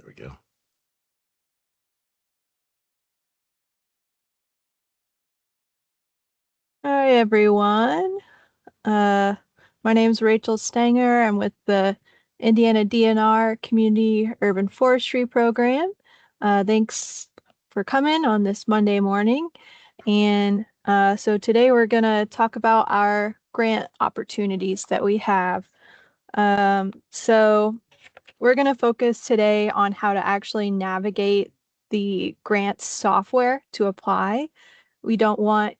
we go. Hi everyone. Uh, my name's Rachel Stanger. I'm with the Indiana DNR Community Urban Forestry Program. Thanks for coming on this Monday morning. And so today we're going to talk about our grant opportunities that we have. So we're going to focus today on how to actually navigate the grant software to apply. We don't want,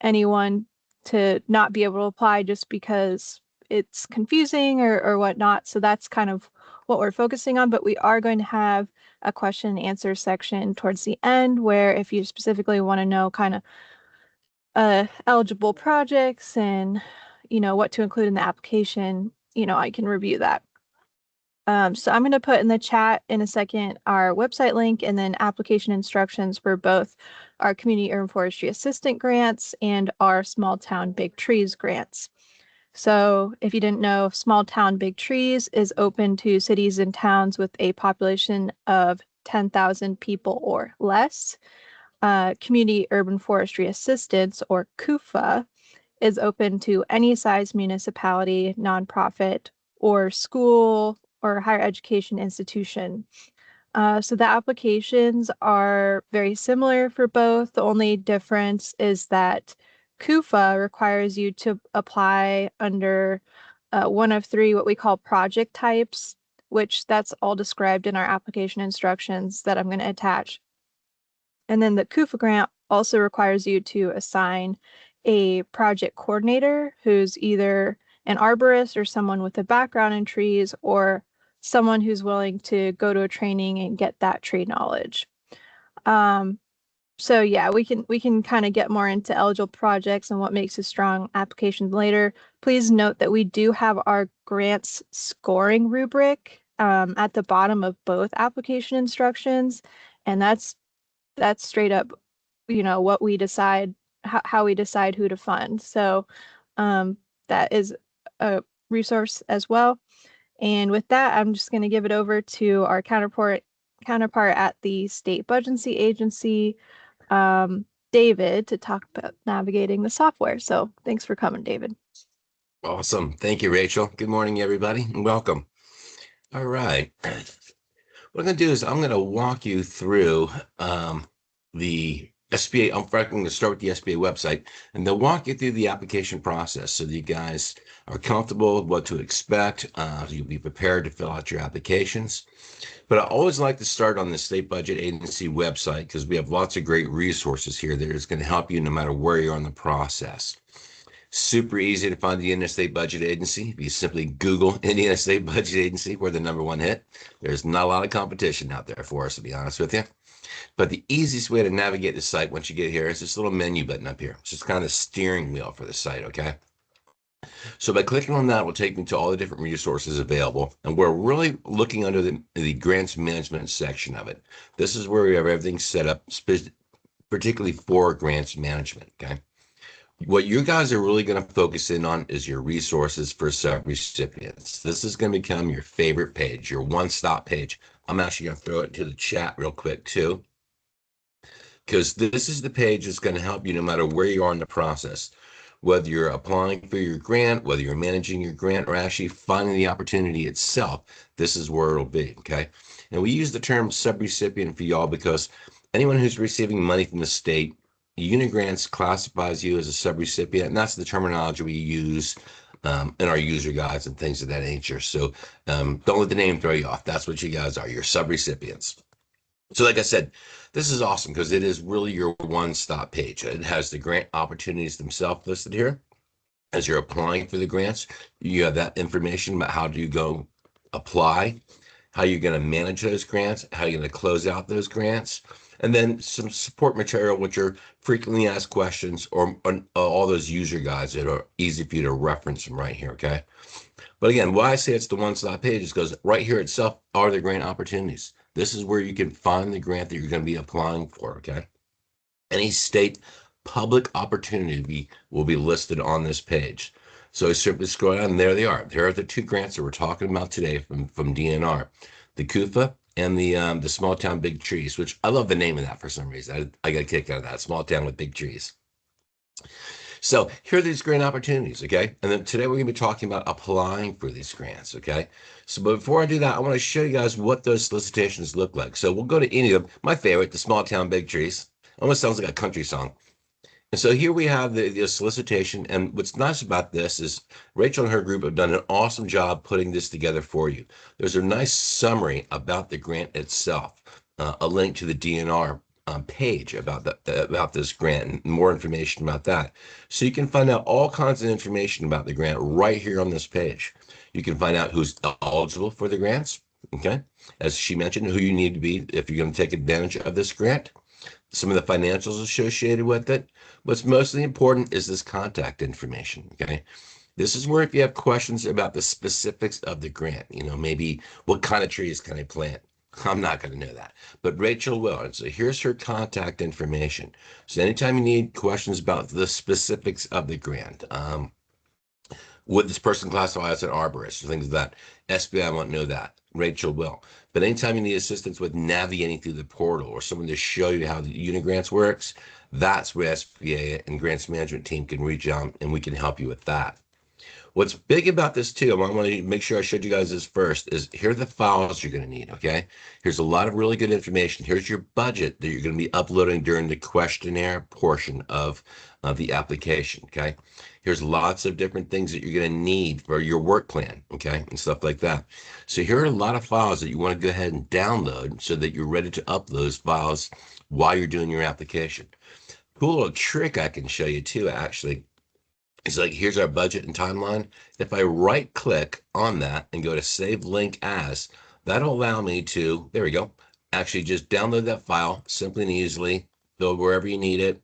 anyone to not be able to apply just because it's confusing or whatnot. So that's kind of what we're focusing on. But we are going to have a question and answer section towards the end where if you specifically want to know kind of eligible projects and, what to include in the application, I can review that. So I'm going to put in the chat in a second our website link and then application instructions for both our Community Urban Forestry Assistant grants and our Small Town Big Trees grants. So if you didn't know, Small Town Big Trees is open to cities and towns with a population of 10,000 people or less. Community Urban Forestry Assistance, or CUFA, is open to any size municipality, nonprofit, or school or higher education institution. So the applications are very similar for both. The only difference is that CUFA requires you to apply under one of three what we call project types, which that's all described in our application instructions that I'm going to attach. And then the CUFA grant also requires you to assign a project coordinator who's either an arborist or someone with a background in trees or someone who's willing to go to a training and get that tree knowledge. So yeah, we can kind of get more into eligible projects and what makes a strong application later. Please note that we do have our grants scoring rubric at the bottom of both application instructions, and that's straight up, what we decide, how we decide who to fund. So that is a resource as well. And with that, I'm just going to give it over to our counterpart at the State Budgeting Agency, David, to talk about navigating the software. So thanks for coming, David. Awesome. Thank you, Rachel. Good morning, everybody, and welcome. All right. What I'm going to do is I'm going to walk you through the SBA. I'm going to start with the SBA website, and they'll walk you through the application process so that you guys are comfortable with what to expect. So you'll be prepared to fill out your applications. But I always like to start on the State Budget Agency website because we have lots of great resources here that is going to help you no matter where you are in the process. Super easy to find the Indiana State Budget Agency. If you simply Google Indiana State Budget Agency, we're the #1 hit. There's not a lot of competition out there for us, to be honest with you. But the easiest way to navigate the site once you get here is this little menu button up here. It's just kind of the steering wheel for the site, okay? So by clicking on that, it will take me to all the different resources available. And we're really looking under the grants management section of it. This is where we have everything set up, particularly for grants management, okay? What you guys are really going to focus in on is your resources for subrecipients. This is going to become your favorite page, your one-stop page. I'm actually going to throw it to the chat real quick too, because this is the page that's going to help you no matter where you are in the process, whether you're applying for your grant, whether you're managing your grant, or actually finding the opportunity itself. This is where it'll be, okay? And we use the term subrecipient for y'all because anyone who's receiving money from the state, Unigrants classifies you as a subrecipient, and that's the terminology we use in our user guides and things of that nature. So don't let the name throw you off. That's what you guys are. You're subrecipients. So like I said, this is awesome because it is really your one-stop page. It has the grant opportunities themselves listed here. As you're applying for the grants, you have that information about how do you go apply, how you're going to manage those grants, how you're going to close out those grants, and then some support material, which are frequently asked questions or all those user guides that are easy for you to reference from right here, okay? But again, why I say it's the one-stop page is because right here itself are the grant opportunities. This is where you can find the grant that you're going to be applying for, okay? Any state public opportunity will be listed on this page. So simply scroll down, and there they are. There are the two grants that we're talking about today from DNR. The CUFA and the small town big trees, which I love the name of that for some reason. I got a kick out of that. Small town with big trees. So here are these grant opportunities, okay? And then today we're going to be talking about applying for these grants, okay? So before I do that, I want to show you guys what those solicitations look like. So we'll go to any of them. My favorite, the small town big trees. Almost sounds like a country song. And so here we have the solicitation. And what's nice about this is Rachel and her group have done an awesome job putting this together for you. There's a nice summary about the grant itself, a link to the DNR page about about this grant and more information about that. So you can find out all kinds of information about the grant right here on this page. You can find out who's eligible for the grants, okay? As she mentioned, who you need to be if you're going to take advantage of this grant, some of the financials associated with it. What's mostly important is this contact information, okay? This is where if you have questions about the specifics of the grant, maybe what kind of trees can I plant? I'm not going to know that, but Rachel will. And so here's her contact information. So anytime you need questions about the specifics of the grant, would this person classify as an arborist or things like that? SBI won't know that. Rachel will. But anytime you need assistance with navigating through the portal or someone to show you how the Unigrants works, that's where SBA and grants management team can reach out and we can help you with that. What's big about this too, I want to make sure I showed you guys this first, is here are the files you're going to need, okay? Here's a lot of really good information. Here's your budget that you're going to be uploading during the questionnaire portion of the application, okay? Here's lots of different things that you're going to need for your work plan, okay, and stuff like that. So here are a lot of files that you want to go ahead and download so that you're ready to upload those files while you're doing your application. Cool little trick I can show you too, actually. It's like, here's our budget and timeline. If I right click on that and go to save link as, that'll allow me to, there we go, actually just download that file simply and easily, go wherever you need it,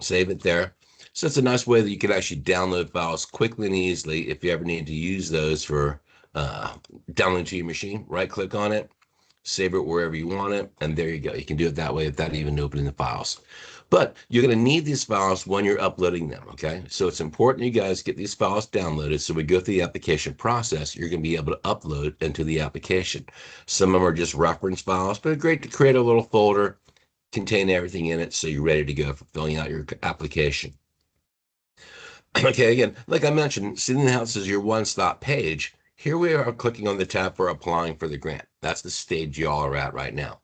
save it there. So it's a nice way that you can actually download files quickly and easily if you ever need to use those for downloading to your machine. Right click on it, save it wherever you want it, and there you go. You can do it that way without even opening the files. But you're going to need these files when you're uploading them, okay? So it's important you guys get these files downloaded so we go through the application process. You're going to be able to upload into the application. Some of them are just reference files, but it's great to create a little folder, contain everything in it so you're ready to go for filling out your application. Okay, again, like I mentioned, seeing the house is your one-stop page. Here we are clicking on the tab for applying for the grant. That's the stage y'all are at right now.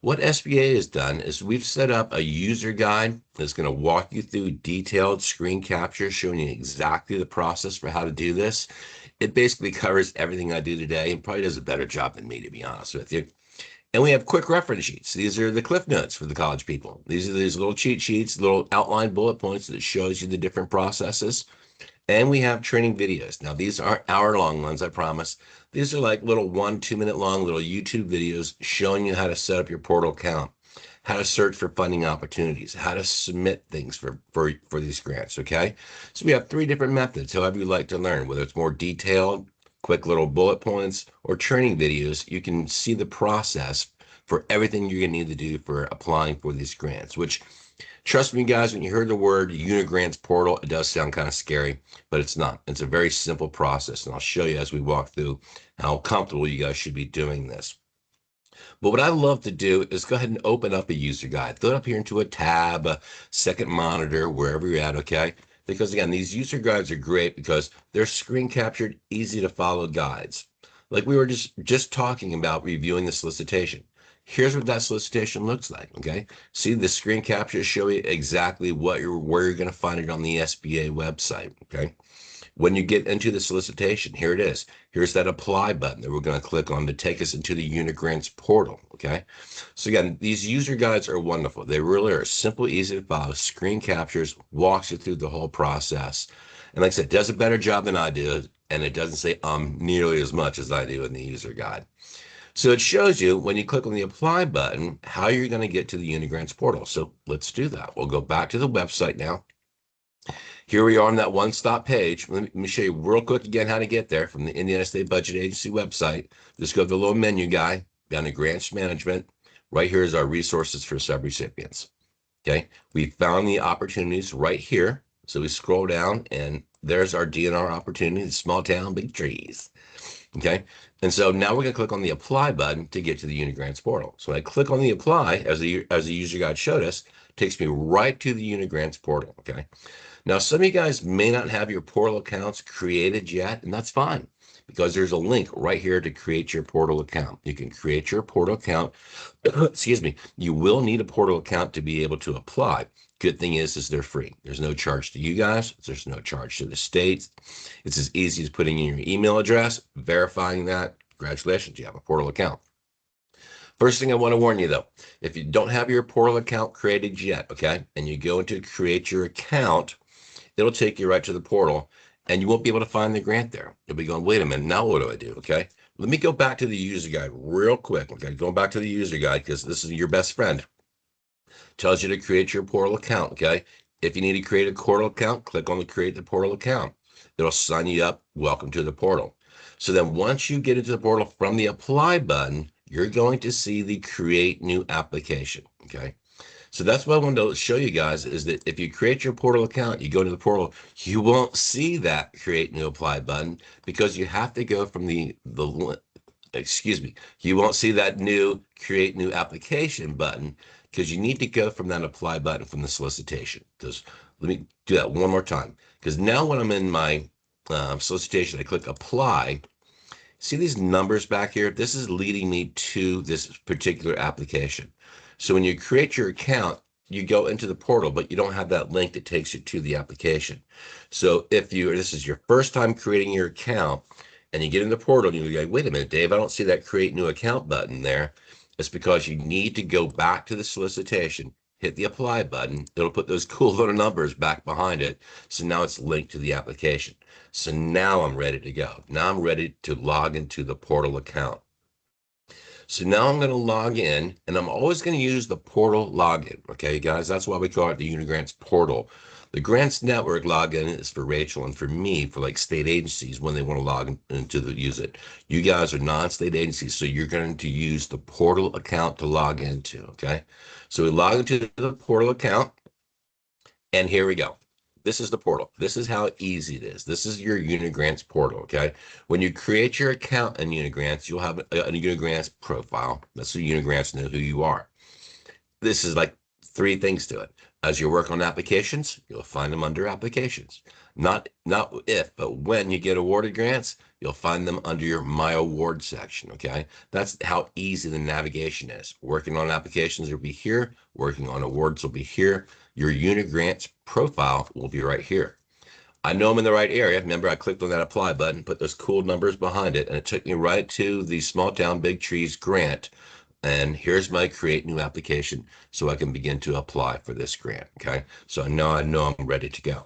What SBA has done is we've set up a user guide that's going to walk you through detailed screen capture, showing you exactly the process for how to do this. It basically covers everything I do today and probably does a better job than me, to be honest with you. And we have quick reference sheets. These are the cliff notes for the college people. These are these little cheat sheets, little outline bullet points that shows you the different processes. And we have training videos. Now, these aren't hour-long ones, I promise. These are like little 1-2 minute long little YouTube videos showing you how to set up your portal account, how to search for funding opportunities, how to submit things for these grants, okay? So we have 3 different methods, however you like to learn, whether it's more detailed, quick little bullet points, or training videos. You can see the process for everything you're going to need to do for applying for these grants, which, trust me, guys, when you heard the word Unigrants portal, it does sound kind of scary, but it's not. It's a very simple process, and I'll show you as we walk through how comfortable you guys should be doing this. But what I love to do is go ahead and open up a user guide. Throw it up here into a tab, a second monitor, wherever you're at, okay? Because again, these user guides are great because they're screen captured, easy to follow guides. Like we were just talking about reviewing the solicitation. Here's what that solicitation looks like, okay? See, the screen captures show you exactly where you're going to find it on the SBA website, okay? When you get into the solicitation, here it is. Here's that apply button that we're going to click on to take us into the Unigrants portal, okay? So again, these user guides are wonderful. They really are simple, easy to follow, screen captures, walks you through the whole process. And like I said, does a better job than I do, and it doesn't say nearly as much as I do in the user guide. So it shows you when you click on the apply button, how you're going to get to the Unigrants portal. So let's do that. We'll go back to the website now. Here we are on that one-stop page. Let me show you real quick again how to get there from the Indiana State Budget Agency website. Just go to the little menu guy down to Grants Management. Right here is our resources for subrecipients. Okay, we found the opportunities right here. So we scroll down and there's our DNR opportunity, small town, big trees. Okay. And so now we're going to click on the apply button to get to the Unigrants portal. So when I click on the apply, as the user guide showed us, it takes me right to the Unigrants portal. Okay. Now, some of you guys may not have your portal accounts created yet, and that's fine because there's a link right here to create your portal account. You can create your portal account. Excuse me. You will need a portal account to be able to apply. Good thing is they're free. There's no charge to you guys. There's no charge to the state. It's as easy as putting in your email address, verifying that. Congratulations, you have a portal account. First thing I want to warn you though, if you don't have your portal account created yet, okay, and you go into create your account, it'll take you right to the portal and you won't be able to find the grant there. You'll be going, wait a minute, now what do I do? Okay. Let me go back to the user guide real quick. Okay. Going back to the user guide because this is your best friend. Tells you to create your portal account. Okay. If you need to create a portal account, click on the create the portal account. It'll sign you up. Welcome to the portal. So then once you get into the portal from the apply button, you're going to see the create new application. Okay. So that's what I wanted to show you guys is that if you create your portal account, you go to the portal, you won't see that create new apply button because you have to go from excuse me, you won't see that new create new application button because you need to go from that apply button from the solicitation. Because let me do that one more time. Because now when I'm in my solicitation, I click apply. See these numbers back here? This is leading me to this particular application. So when you create your account, you go into the portal, but you don't have that link that takes you to the application. So if this is your first time creating your account and you get in the portal and you're like, wait a minute, Dave, I don't see that create new account button there. It's because you need to go back to the solicitation, hit the apply button. It'll put those cool little numbers back behind it. So now it's linked to the application. So now I'm ready to go. Now I'm ready to log into the portal account. So now I'm going to log in and I'm always going to use the portal login. Okay, guys, that's why we call it the Unigrants portal. The Grants Network login is for Rachel and for me for like state agencies when they want to log into use it. You guys are non-state agencies, so you're going to use the portal account to log into. Okay, so we log into the portal account and here we go. This is the portal. This is how easy it is. This is your Unigrants portal, okay? When you create your account in Unigrants, you'll have a Unigrants profile. That's so Unigrants know who you are. This is like three things to it. As you work on applications, you'll find them under applications. Not if, but when you get awarded grants, you'll find them under your My Award section, okay? That's how easy the navigation is. Working on applications will be here. Working on awards will be here. Your Unigrants profile will be right here. I know I'm in the right area. Remember, I clicked on that apply button, put those cool numbers behind it, and it took me right to the Small Town Big Trees grant. And here's my create new application so I can begin to apply for this grant. Okay. So I know I'm ready to go.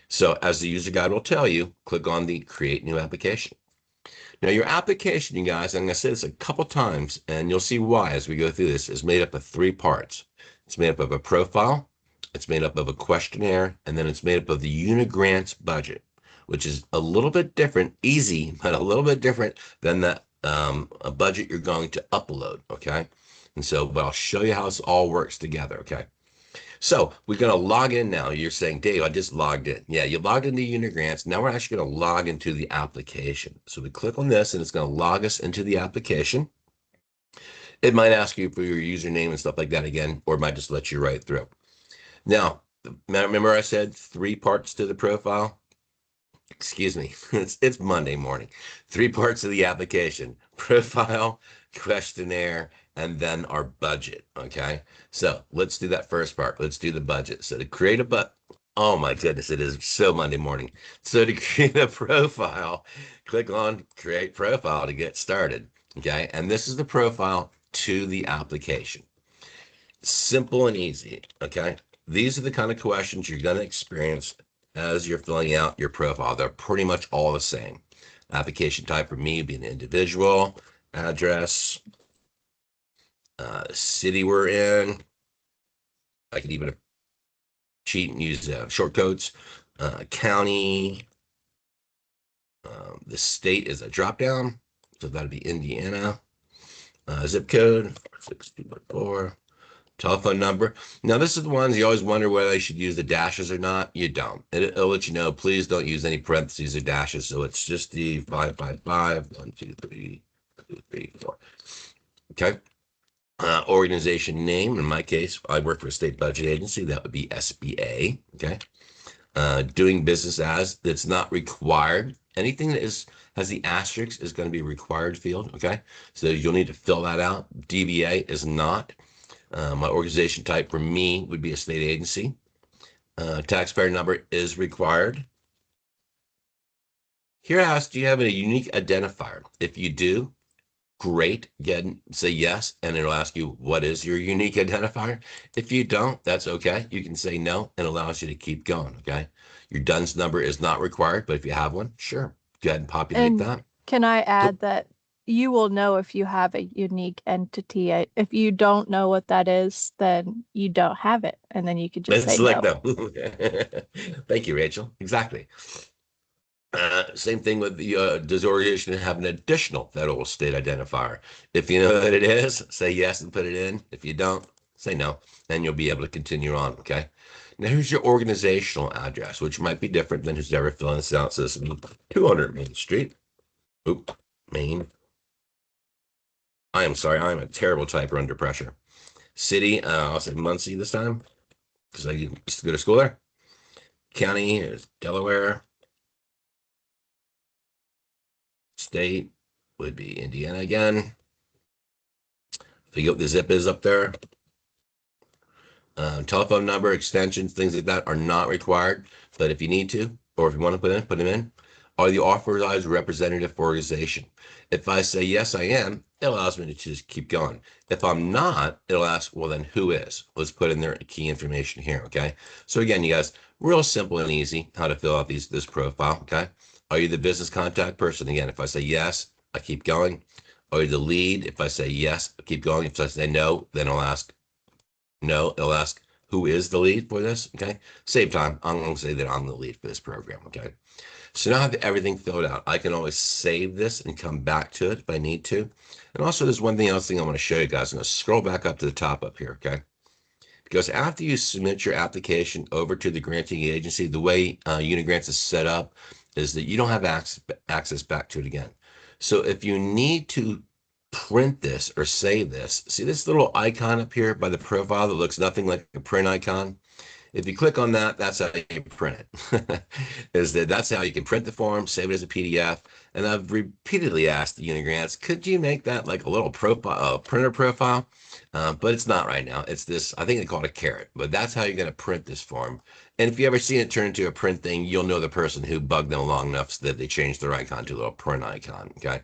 So as the user guide will tell you, click on the create new application. Now your application, you guys, I'm going to say this a couple times and you'll see why as we go through this, is made up of three parts. It's made up of a profile, it's made up of a questionnaire, and then it's made up of the Unigrants budget, which is a little bit different, easy, but a little bit different than a budget you're going to upload, okay? And so, but I'll show you how this all works together, okay? So we're going to log in now. You're saying, Dave, I just logged in. Yeah, you logged into Unigrants. Now we're actually going to log into the application. So we click on this and it's going to log us into the application. It might ask you for your username and stuff like that again, or it might just let you right through. Now, remember I said three parts to the profile? Excuse me, it's Monday morning. Three parts of the application: profile, questionnaire, and then our budget. Okay, so let's do that first part. Let's do the budget. So to create oh my goodness, it is so Monday morning. So to create a profile, click on create profile to get started. Okay, and this is the profile to the application. Simple and easy. Okay, these are the kind of questions you're going to experience as you're filling out your profile. They're pretty much all the same. Application type for me would be an individual, address, city we're in. I could even cheat and use short codes. County, the state is a drop down, so that'd be Indiana. Zip code 6214. Telephone number. Now, this is the ones you always wonder whether they should use the dashes or not. You don't. It'll let you know, please don't use any parentheses or dashes. So it's just the 555, 1, 2, 3, 2, 3, 4. Okay. Organization name. In my case, I work for a state budget agency. That would be SBA. Okay. Doing business as, that's not required. Anything that has the asterisk is going to be a required field. Okay. So you'll need to fill that out. DBA is not. My organization type for me would be a state agency. Taxpayer number is required. Here I ask, do you have a unique identifier? If you do, great. Again, say yes, and it'll ask you, what is your unique identifier? If you don't, that's okay. You can say no, and it allows you to keep going, okay? Your DUNS number is not required, but if you have one, sure, go ahead and populate And that. can I add that you will know if you have a unique entity? If you don't know what that is, then you don't have it. And then you could just And say select no. no. Thank you, Rachel. Exactly. Same thing with the does the organization have an additional federal state identifier? If you know that it is, say yes and put it in. If you don't, say no, and you'll be able to continue on. Okay. Now here's your organizational address, which might be different than who's ever filling this out. So this is 200 Main Street. Oop, Main. I am sorry, I'm a terrible typer under pressure. City, I'll say Muncie this time because I used to go to school there. County is Delaware. State would be Indiana again. Figure out what the zip is up there. Telephone number, extensions, things like that are not required. But if you need to, or if you want to put them in. Are the authorized representative for organization? If I say yes, I am, it allows me to just keep going. If I'm not, it'll ask, well, then who is? Let's put in their key information here. Okay. So again, you guys, real simple and easy how to fill out this profile. Okay. Are you the business contact person? Again, if I say yes, I keep going. Are you the lead? If I say yes, I keep going. If I say no, then I'll ask no, it'll ask who is the lead for this. Okay. Save time. I'm going to say that I'm the lead for this program. Okay. So now I have everything filled out. I can always save this and come back to it if I need to. And also, there's one thing else I want to show you guys. I'm going to scroll back up to the top up here. Okay. Because after you submit your application over to the granting agency, the way Unigrants is set up is that you don't have access back to it again. So if you need to print this or save this, see this little icon up here by the profile that looks nothing like a print icon? If you click on that, that's how you print it. That's how you can print the form, save it as a PDF. And I've repeatedly asked the Unigrants, could you make that like a little profile, printer profile? But it's not right now. It's this, I think they call it a carrot, but that's how you're going to print this form. And if you ever see it turn into a print thing, you'll know the person who bugged them long enough so that they changed their icon to a little print icon. Okay.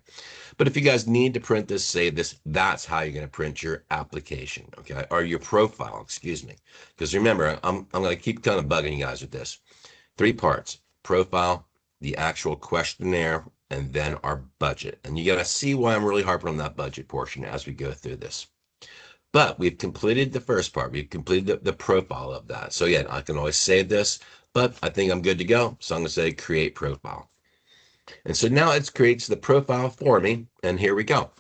But if you guys need to print this, save this, that's how you're going to print your application. Okay. Or your profile, excuse me. Because remember, I'm going to keep kind of bugging you guys with this. 3 parts: profile, the actual questionnaire, and then our budget. And you got to see why I'm really harping on that budget portion as we go through this. But we've completed the first part. We've completed the profile of that. So again, I can always save this, but I think I'm good to go. So I'm going to say create profile. And so now it creates the profile for me. And here we go.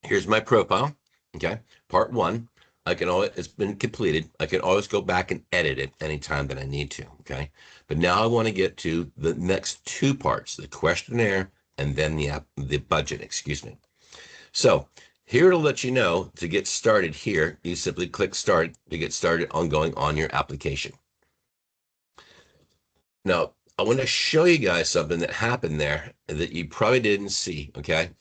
Here's my profile. Okay. Part 1. It's been completed. I can always go back and edit it anytime that I need to. Okay. But now I want to get to the next 2 parts, the questionnaire and then the budget, excuse me. So here it'll let you know to get started here. You simply click start to get started on going on your application. Now, I want to show you guys something that happened there that you probably didn't see. Okay.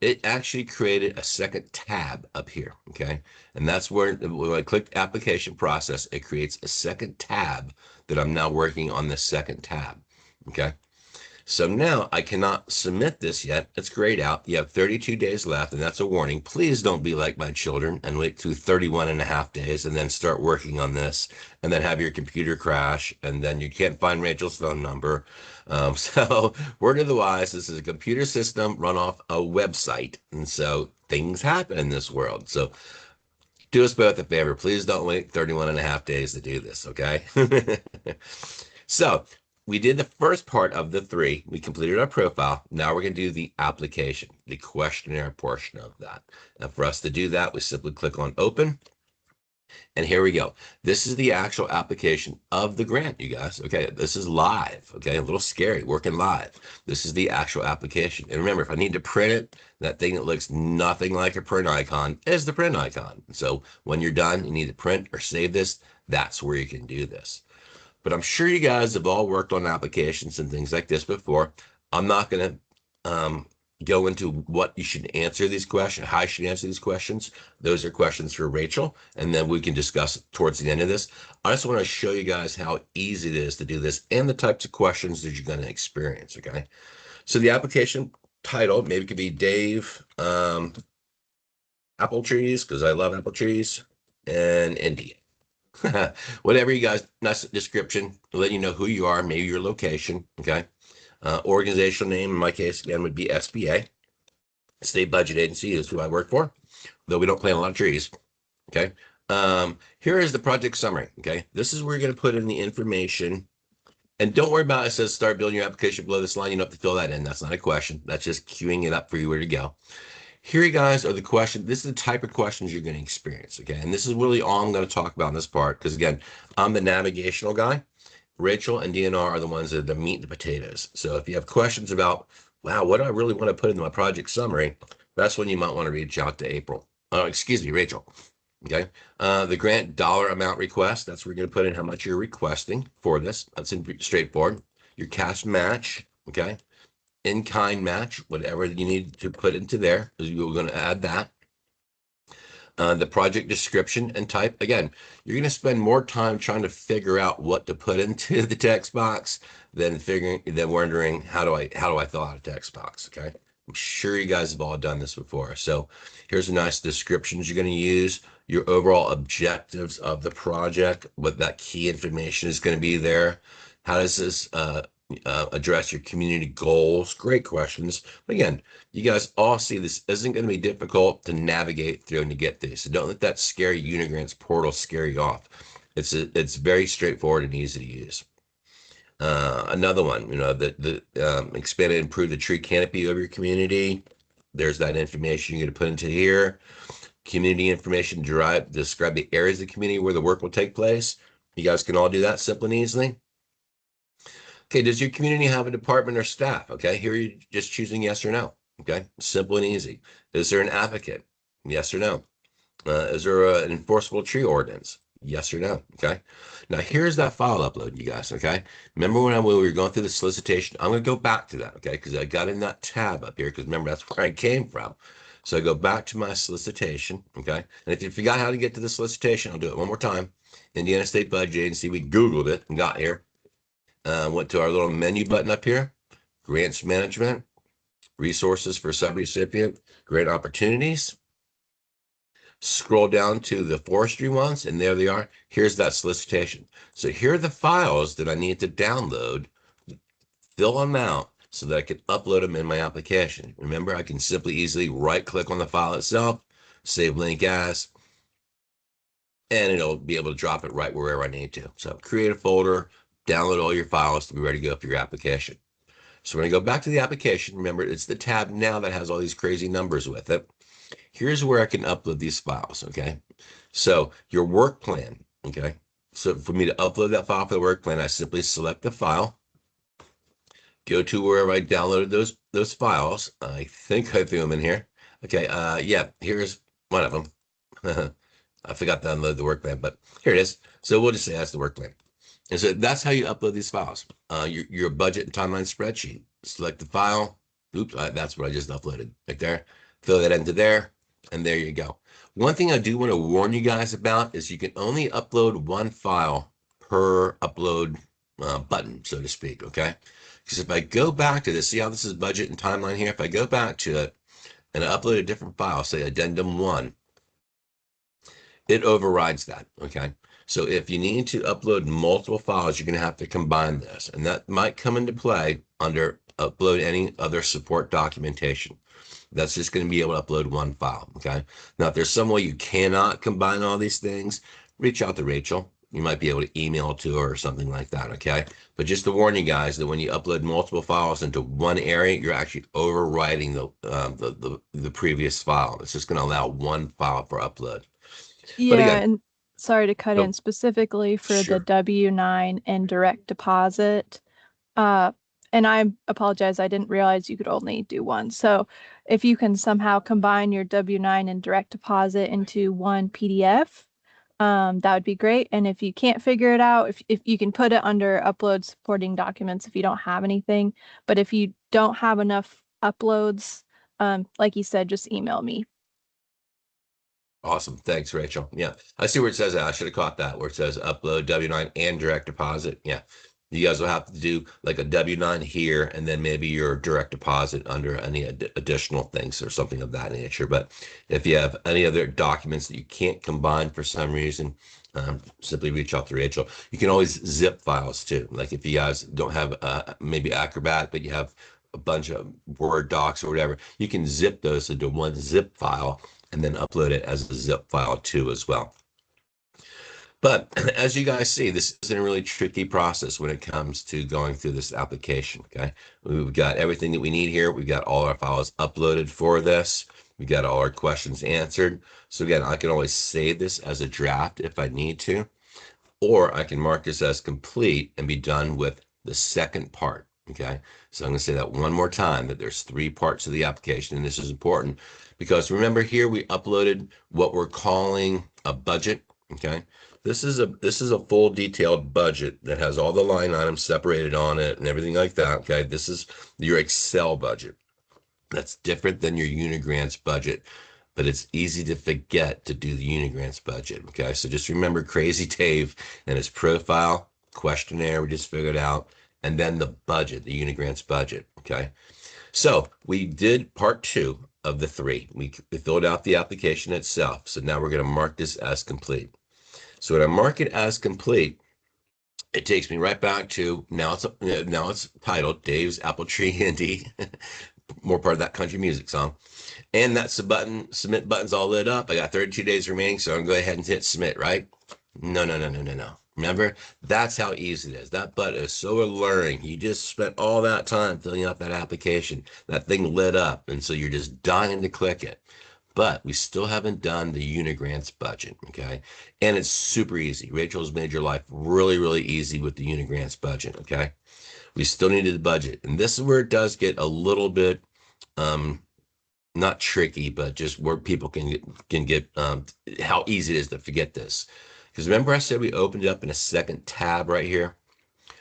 It actually created a second tab up here. Okay. And that's where when I clicked application process, it creates a second tab that I'm now working on the second tab. Okay. So now I cannot submit this yet. It's grayed out. You have 32 days left, and that's a warning. Please don't be like my children and wait through 31 and a half days and then start working on this and then have your computer crash and then you can't find Rachel's phone number. So word of the wise, this is a computer system run off a website. And so things happen in this world. So do us both a favor. Please don't wait 31 and a half days to do this, okay? So we did the first part of the 3. We completed our profile. Now we're going to do the application, the questionnaire portion of that. And for us to do that, we simply click on open. And here we go. This is the actual application of the grant, you guys. Okay, this is live. Okay, a little scary, working live. This is the actual application. And remember, if I need to print it, that thing that looks nothing like a print icon is the print icon. So when you're done, you need to print or save this. That's where you can do this. But I'm sure you guys have all worked on applications and things like this before. I'm not going to go into what you should answer these questions, how you should answer these questions. Those are questions for Rachel, and then we can discuss towards the end of this. I just want to show you guys how easy it is to do this and the types of questions that you're going to experience. Okay. So the application title maybe could be Dave Apple Trees, because I love apple trees, and India. Whatever you guys, nice description, let you know who you are, maybe your location. Okay. Organizational name in my case again would be SBA, State Budget Agency is who I work for, though we don't plant a lot of trees. Okay. Here is the project summary. Okay. This is where you're going to put in the information. And don't worry about it. It says start building your application below this line. You don't have to fill that in. That's not a question. That's just queuing it up for you where to go. Here you guys are the question. This is the type of questions you're going to experience. Okay. And this is really all I'm going to talk about in this part. Because again, I'm the navigational guy. Rachel and DNR are the ones that are the meat and the potatoes. So if you have questions about, wow, what do I really want to put into my project summary? That's when you might want to reach out to April. Excuse me, Rachel. Okay. The grant dollar amount request, that's where you're going to put in how much you're requesting for this. That's straightforward. Your cash match, okay. In-kind match, whatever you need to put into there, you're going to add that. The project description and type. Again, you're going to spend more time trying to figure out what to put into the text box than wondering how do I fill out a text box. Okay. I'm sure you guys have all done this before. So here's a nice descriptions you're going to use, your overall objectives of the project, what that key information is going to be there. How does this address your community goals? Great questions. But again, you guys all see this isn't going to be difficult to navigate through and to get through. So don't let that scary Unigrants portal scare you off. It's very straightforward and easy to use. Another one, the expand and improve the tree canopy of your community. There's that information you're going to put into here. Community information describe the areas of the community where the work will take place. You guys can all do that simple and easily. Okay, does your community have a department or staff? Okay, here you're just choosing yes or no. Okay, simple and easy. Is there an advocate? Yes or no. Is there an enforceable tree ordinance? Yes or no. Okay. Now here's that file upload, you guys. Okay. Remember when we were going through the solicitation? I'm going to go back to that. Okay, because I got in that tab up here. Because remember that's where I came from. So I go back to my solicitation. Okay. And if you forgot how to get to the solicitation, I'll do it one more time. Indiana State Budget Agency. We Googled it and got here. Went to our little menu button up here, grants management, resources for subrecipient, grant opportunities. Scroll down to the forestry ones, and there they are. Here's that solicitation. So here are the files that I need to download, fill them out so that I can upload them in my application. Remember, I can simply easily right click on the file itself, save link as, and it'll be able to drop it right wherever I need to. So create a folder, download all your files to be ready to go for your application. So when I go back to the application, remember it's the tab now that has all these crazy numbers with it. Here's where I can upload these files. Okay. So your work plan. Okay. So for me to upload that file for the work plan, I simply select the file, go to wherever I downloaded those files. I think I threw them in here. Okay. Yeah, here's one of them. I forgot to download the work plan, but here it is. So we'll just say that's the work plan. And so that's how you upload these files. Your budget and timeline spreadsheet. Select the file. Oops, that's what I just uploaded right there. Fill that into there, and there you go. One thing I do want to warn you guys about is you can only upload one file per upload button, so to speak, okay? Because if I go back to this, see how this is budget and timeline here? If I go back to it and I upload a different file, say addendum 1, it overrides that, okay? So if you need to upload multiple files, you're going to have to combine this. And that might come into play under upload any other support documentation. That's just going to be able to upload one file, okay? Now, if there's some way you cannot combine all these things, reach out to Rachel. You might be able to email to her or something like that, okay? But just to warn you guys that when you upload multiple files into one area, you're actually overriding the previous file. It's just going to allow one file for upload. But Yeah, again, and sorry to cut Oh, in, specifically for the sure. W-9 and direct deposit. Uh, and I apologize, I didn't realize you could only do one. So if you can somehow combine your W-9 and direct deposit into one PDF, that would be great. And if you can't figure it out, if you can put it under upload supporting documents if you don't have anything. But if you don't have enough uploads, like you said, just email me. Awesome. Thanks, Rachel. Yeah. I see where it says that. I should have caught that where it says upload W-9 and direct deposit. Yeah. You guys will have to do like a W-9 here and then maybe your direct deposit under any additional things or something of that nature. But if you have any other documents that you can't combine for some reason, simply reach out to Rachel. You can always zip files too. Like if you guys don't have maybe Acrobat, but you have a bunch of Word docs or whatever, you can zip those into one zip file and then upload it as a zip file too as well. But as you guys see, this isn't a really tricky process when it comes to going through this application, okay? We've got everything that we need here. We've got all our files uploaded for this. We've got all our questions answered. So again, I can always save this as a draft if I need to, or I can mark this as complete and be done with the second part. Okay, so I'm going to say that one more time that there's three parts of the application, and this is important because remember here we uploaded what we're calling a budget. Okay, this is a full detailed budget that has all the line items separated on it and everything like that. Okay, this is your Excel budget. That's different than your Unigrants budget, but it's easy to forget to do the Unigrants budget. Okay, so just remember Crazy Dave and his profile questionnaire we just figured out, and then the budget, the Unigrants budget. Okay, so we did part two of the three. We filled out the application itself. So now we're going to mark this as complete. So when I mark it as complete, it takes me right back to now it's titled Dave's Apple Tree Indie, more part of that country music song. And that's the button, submit button's all lit up. I got 32 days remaining, so I'm going to go ahead and hit submit, right? No, no, no, no, no, no. Remember, that's how easy it is. That button is so alluring. You just spent all that time filling out that application. That thing lit up, and so you're just dying to click it. But we still haven't done the Unigrants budget, okay? And it's super easy. Rachel's made your life really, really easy with the Unigrants budget, okay? We still needed the budget. And this is where it does get a little bit um, not tricky, but just where people can get how easy it is to forget this. Because remember I said we opened it up in a second tab right here?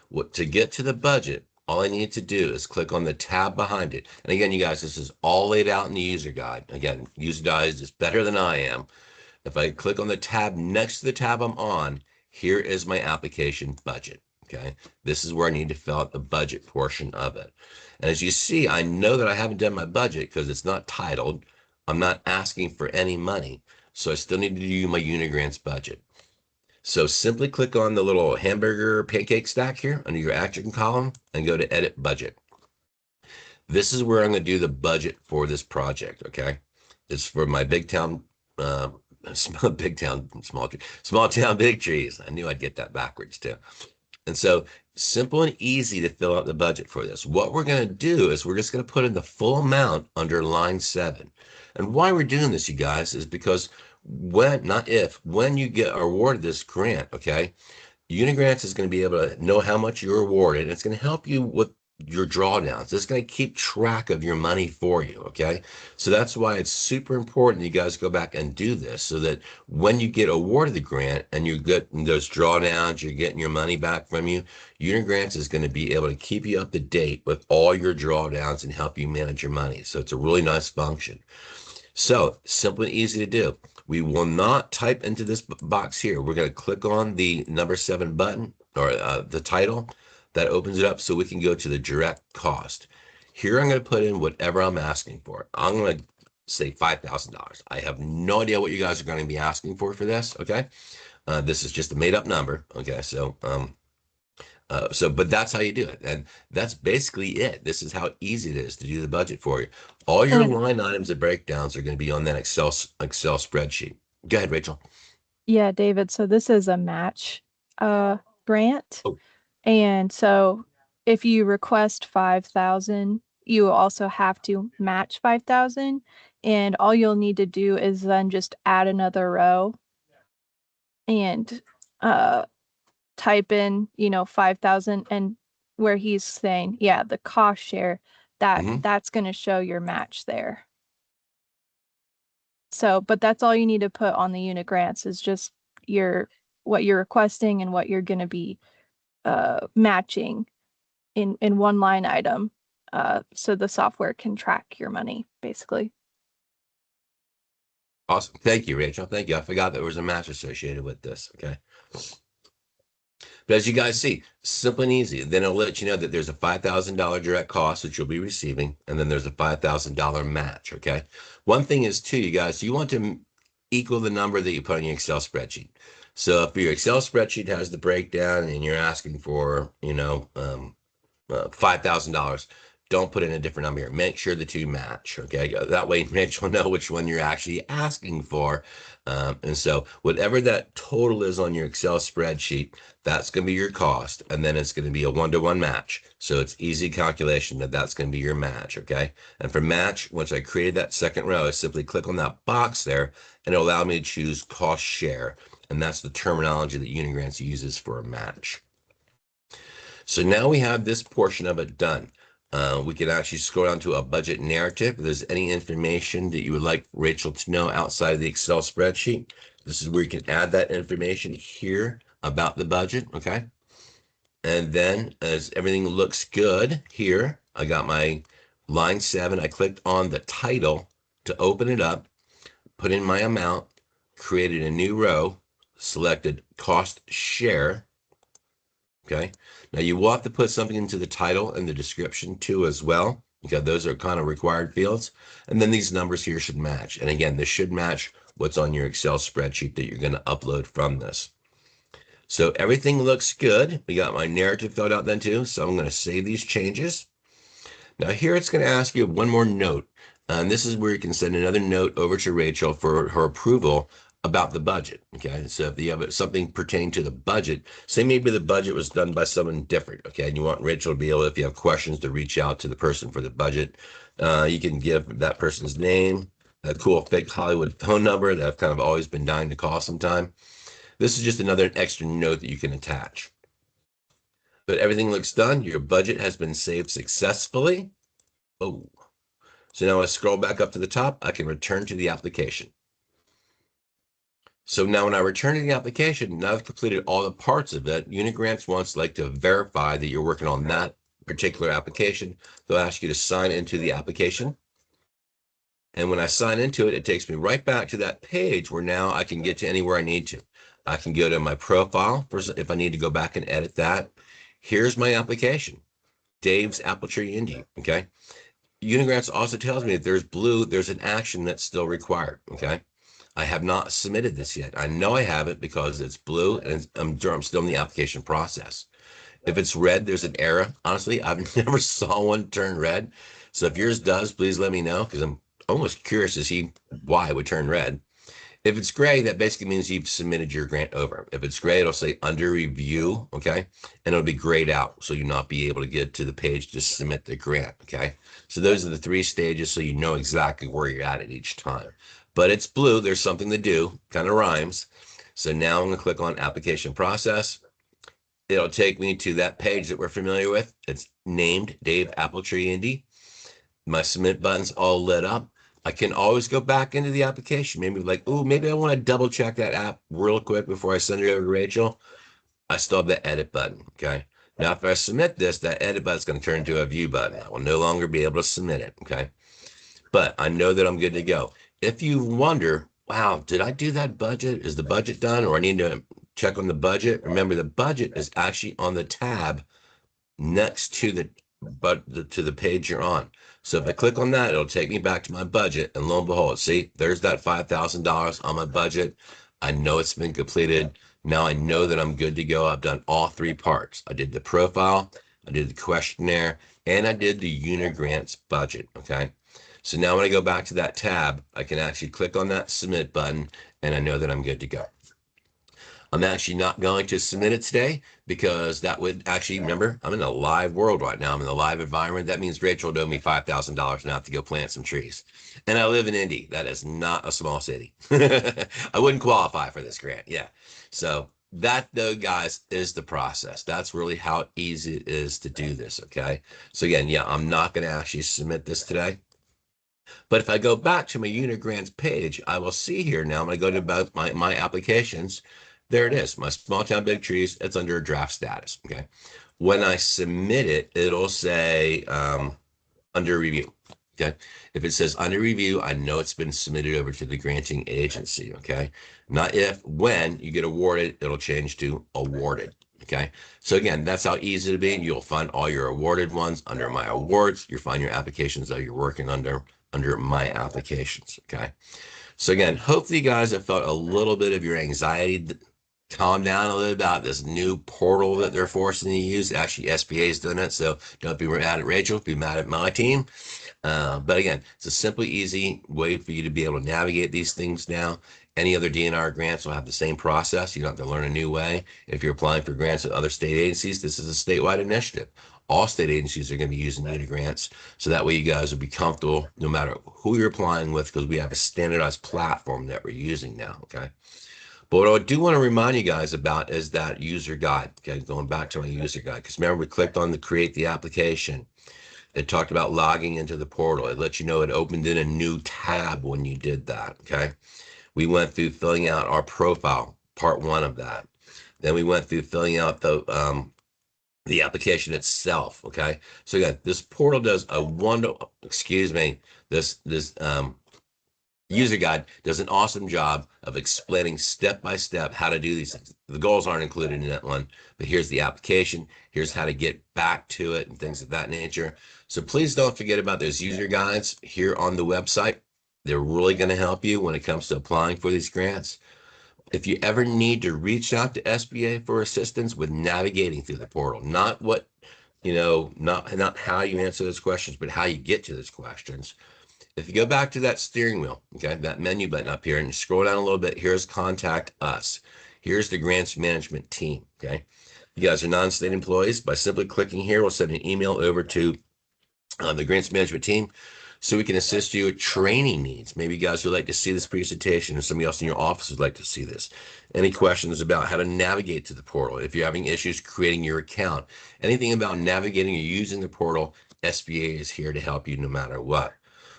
What to get to the budget, all I need to do is click on the tab behind it. And again, you guys, this is all laid out in the user guide. Again, user guide is just better than I am. If I click on the tab next to the tab I'm on, here is my application budget. Okay, this is where I need to fill out the budget portion of it. And as you see, I know that I haven't done my budget because it's not titled. I'm not asking for any money. So I still need to do my Unigrants budget. So simply click on the little hamburger pancake stack here under your action column and go to edit budget. This is where I'm going to do the budget for this project. Okay. It's for my big town, big town, small town, big trees. I knew I'd get that backwards too. And so simple and easy to fill out the budget for this. What we're going to do is we're just going to put in the full amount under line 7. And why we're doing this, you guys, is because when, not if, when you get awarded this grant, okay, Unigrants is going to be able to know how much you're awarded. And it's going to help you with your drawdowns. It's going to keep track of your money for you. Okay. So that's why it's super important you guys go back and do this so that when you get awarded the grant and you get those drawdowns, you're getting your money back from you, Unigrants is going to be able to keep you up to date with all your drawdowns and help you manage your money. So it's a really nice function. So simple and easy to do. We will not type into this box here. We're going to click on the number 7 button or the title that opens it up so we can go to the direct cost. Here I'm going to put in whatever I'm asking for. I'm going to say $5,000. I have no idea what you guys are going to be asking for this. Okay. This is just a made up number. Okay. But that's how you do it. And that's basically it. This is how easy it is to do the budget for you. All your And line items and breakdowns are going to be on that Excel spreadsheet. Go ahead, Rachel. yeah, David, so this is a match uh grant. Oh, And so if you request 5,000, you also have to match 5,000. And all you'll need to do is then just add another row and type in, 5,000, and where he's saying, yeah, the cost share, that's going to show your match there. So, but that's all you need to put on the unit grants is just what you're requesting and what you're going to be matching in one line item, so the software can track your money, basically. Awesome. Thank you, Rachel. Thank you. I forgot there was a match associated with this. Okay. But as you guys see, simple and easy. Then it'll let you know that there's a $5,000 direct cost that you'll be receiving, and then there's a $5,000 match. Okay. One thing is too, you guys, you want to equal the number that you put on your Excel spreadsheet. So if your Excel spreadsheet has the breakdown and you're asking for, $5,000, don't put in a different number here. Make sure the two match. Okay. That way, Mitch will know which one you're actually asking for. And so, whatever that total is on your Excel spreadsheet, that's going to be your cost. And then it's going to be a one-to-one match. So, it's easy calculation that that's going to be your match. Okay. And for match, once I created that second row, I simply click on that box there and it'll allow me to choose cost share. And that's the terminology that Unigrants uses for a match. So now we have this portion of it done. We can actually scroll down to a budget narrative. If there's any information that you would like Rachel to know outside of the Excel spreadsheet, this is where you can add that information here about the budget, okay? And then as everything looks good here, I got my line 7. I clicked on the title to open it up, put in my amount, created a new row, selected cost share. Okay. Now you will have to put something into the title and the description too as well, because those are kind of required fields. And then these numbers here should match. And again, this should match what's on your Excel spreadsheet that you're going to upload from this. So everything looks good. We got my narrative filled out then too. So I'm going to save these changes. Now here it's going to ask you one more note. And this is where you can send another note over to Rachel for her approval about the budget. Okay. So if you have something pertaining to the budget, say maybe the budget was done by someone different. Okay. And you want Rachel to be able, if you have questions, to reach out to the person for the budget. You can give that person's name, a cool fake Hollywood phone number that I've kind of always been dying to call sometime. This is just another extra note that you can attach. But everything looks done. Your budget has been saved successfully. Oh, so now I scroll back up to the top. I can return to the application. So now when I return to the application, now I've completed all the parts of it. Unigrants wants like to verify that you're working on that particular application. They'll ask you to sign into the application. And when I sign into it, it takes me right back to that page where now I can get to anywhere I need to. I can go to my profile if I need to go back and edit that. Here's my application, Dave's Apple Tree Indie. Okay. Unigrants also tells me that there's blue, there's an action that's still required. Okay. I have not submitted this yet. I know I haven't because it's blue and I'm still in the application process. If it's red, there's an error. Honestly, I've never saw one turn red. So if yours does, please let me know because I'm almost curious to see why it would turn red. If it's gray, that basically means you've submitted your grant over. If it's gray, it'll say under review, okay? And it'll be grayed out, so you'll not be able to get to the page to submit the grant, okay? So those are the 3 stages, so you know exactly where you're at each time. But it's blue, there's something to do, kind of rhymes. So now I'm gonna click on application process. It'll take me to that page that we're familiar with. It's named Dave Appletree Indie. My submit button's all lit up. I can always go back into the application. Maybe like, oh, maybe I want to double check that app real quick before I send it over to Rachel. I still have the edit button. Okay. Now, if I submit this, that edit button is going to turn into a view button. I will no longer be able to submit it. Okay. But I know that I'm good to go. If you wonder, wow, did I do that budget? Is the budget done? Or I need to check on the budget? Remember, the budget is actually on the tab next to the page you're on. So if I click on that, it'll take me back to my budget. And lo and behold, see, there's that $5,000 on my budget. I know it's been completed. Now I know that I'm good to go. I've done all 3 parts. I did the profile, I did the questionnaire, and I did the Unigrants budget, okay? So now when I go back to that tab, I can actually click on that submit button, and I know that I'm good to go. I'm actually not going to submit it today because that would actually, remember, I'm in a live world right now. I'm in a live environment. That means Rachel would owe me $5,000 now to go plant some trees. And I live in Indy. That is not a small city. I wouldn't qualify for this grant. Yeah. So that, though, guys, is the process. That's really how easy it is to do this. Okay. So again, yeah, I'm not going to actually submit this today. But if I go back to my unit grants page, I will see here now, I'm going to go to about my applications. There it is, my small town big trees. It's under draft status. Okay. When I submit it, it'll say under review. Okay. If it says under review, I know it's been submitted over to the granting agency. Okay. Not if, when you get awarded, it'll change to awarded. Okay. So again, that's how easy it'll be. You'll find all your awarded ones under my awards. You'll find your applications that you're working under my applications. Okay. So again, hopefully you guys have felt a little bit of your anxiety calm down a little about this new portal that they're forcing you to use. Actually, SBA is doing it. So don't be mad at Rachel, be mad at my team. But again, it's a simple, easy way for you to be able to navigate these things now. Any other DNR grants will have the same process. You don't have to learn a new way. If you're applying for grants at other state agencies, this is a statewide initiative. All state agencies are going to be using unit grants. So that way you guys will be comfortable no matter who you're applying with, because we have a standardized platform that we're using now. Okay. But what I do want to remind you guys about is that user guide. Okay. Going back to my user guide, because remember we clicked on the create the application. It talked about logging into the portal. It let you know it opened in a new tab when you did that. Okay. We went through filling out our profile, part one of that. Then we went through filling out the application itself. Okay. So again, this portal does a this user guide does an awesome job of explaining step by step how to do these things. The goals aren't included in that one, but here's the application. Here's how to get back to it and things of that nature. So please don't forget about those user guides here on the website. They're really going to help you when it comes to applying for these grants. If you ever need to reach out to SBA for assistance with navigating through the portal, not what, not how you answer those questions, but how you get to those questions. If you go back to that steering wheel, okay, that menu button up here, and you scroll down a little bit, here's contact us. Here's the grants management team. Okay. You guys are non-state employees. By simply clicking here, we'll send an email over to the grants management team so we can assist you with training needs. Maybe you guys would like to see this presentation, or somebody else in your office would like to see this. Any questions about how to navigate to the portal? If you're having issues creating your account, anything about navigating or using the portal, SBA is here to help you no matter what.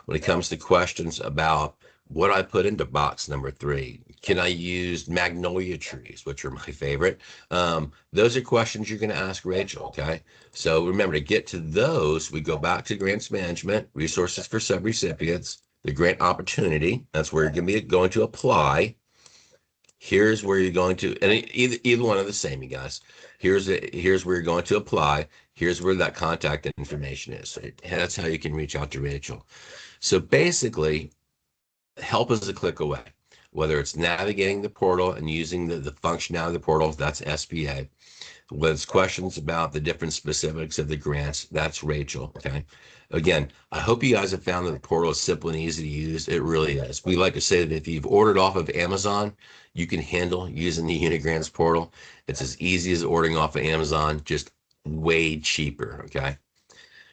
When it comes to questions about what I put into box number 3, can I use magnolia trees, which are my favorite? Those are questions you're going to ask Rachel, okay? So remember, to get to those, we go back to grants management, resources for subrecipients, the grant opportunity. That's where you're going to apply. Here's where you're going to, and either one of the same, you guys. Here's where you're going to apply. Here's where that contact information is. So that's how you can reach out to Rachel. So basically, help is a click away. Whether it's navigating the portal and using the functionality of the portal, that's SBA. With questions about the different specifics of the grants, that's Rachel. Okay. Again, I hope you guys have found that the portal is simple and easy to use. It really is. We like to say that if you've ordered off of Amazon, you can handle using the Unit Grants portal. It's as easy as ordering off of Amazon, just way cheaper. Okay.